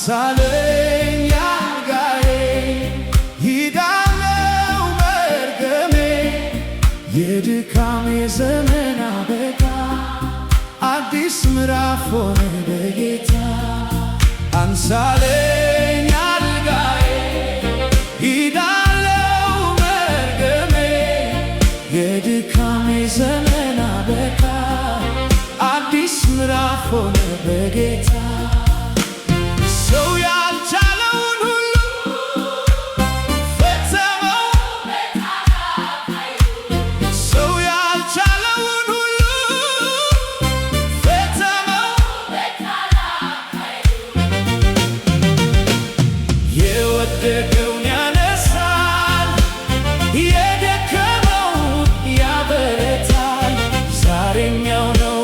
አንሳለኝ አልጋዬ ሂዳለው መርገሜ የድካሜ ዘመን አበቃ አዲስ ምዕራፍ ሆነ በጌታ አንሳለኝ አልጋዬ ሂዳለው መርገሜ የድካሜ ዘመን አበቃ አዲስ ምዕራፍ ሆነ በጌታ ሰው ያልቻለውን ሁሉ ፈጸመው ሰው ያልቻለውን ሁሉ ፈጸመው የወደቀውን ያነሳል የደከመውን ያበረታል ዛሬም ያው ነው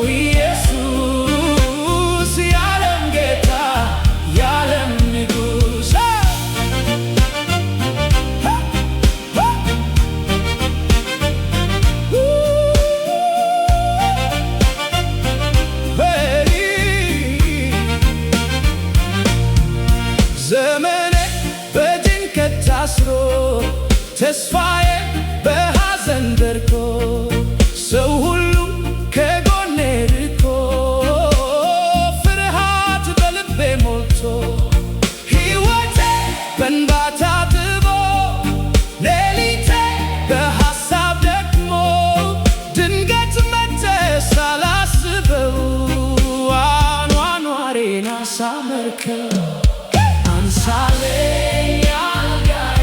ዘመኔ በጭንቀት ታስሮ ተስፋዬ በሐዘን ደርቆ ሰው ሁሉ ከጎኔ ርቆ ፍርሃት በልቤ ሞልቶ ሕይወቴ በእንባ ታጥቦ ሌሊቴ በሐሳብ ደክሞ ድንገት መጥተህ ሳላስበው አኗኗሬን አሳመርከው አንሳለኝ አልጋዬ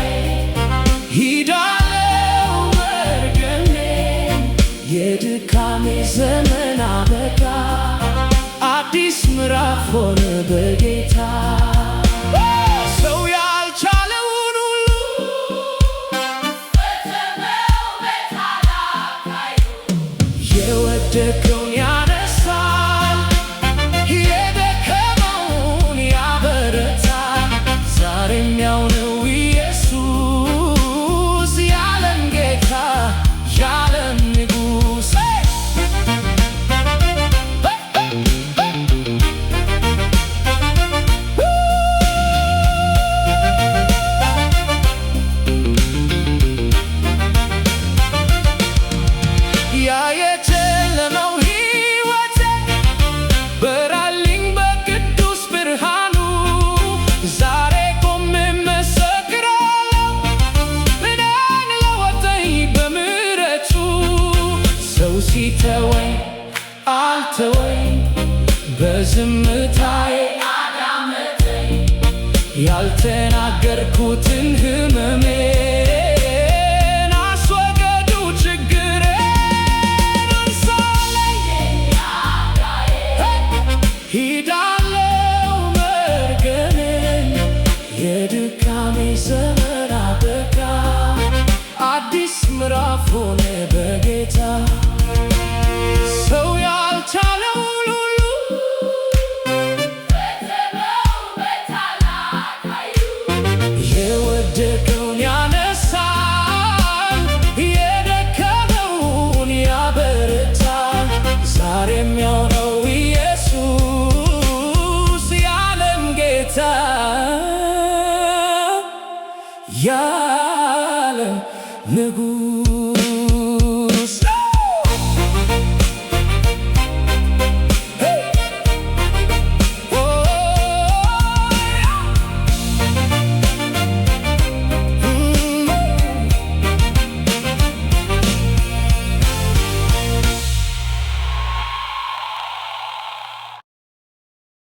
ሂዳለው መርገሜ የድካሜ ዘመን አበቃ አዲስ ምዕራፍ ሆነ በጌታ ሰው ያልቻለውን ሁሉ ፈጸመው በታላቅ ኃይሉ የወደቀውን ያነሳል የደከመውን ያበረታል ዛሬም ያው ነው ኢየሱስ የዓለም ጌታ የዓለም ንጉሥ ያ የጨለመው ሕይወቴ በራልኝ በቅዱስ ብርሃኑ ዛሬ ቆሜ እመሰክራለሁ እኔን ለወጠኝ በምሕረቱ ሰው ሲተወኝ አልተወኝ በዝምታዬ አዳመጠኝ ያልተናገርኩትን ሕመሜን አስወገዱ ችግሬን አንሳለኝ አልጋዬ ሂዳለው መርገሜን የድካሜ ዘመን አበቃ አዲስ ምዕራፍ ሆነ በጌታ ሰው ያልቻለውን ሁሉ ፈጸመው በታላቅ ኃይሉ የወደቀውን ያነሳል የደከመውን ያበረታል ዛሬም ያው ነው ኢየሱስ የዓለም ጌታ የዓለም ንጉሥ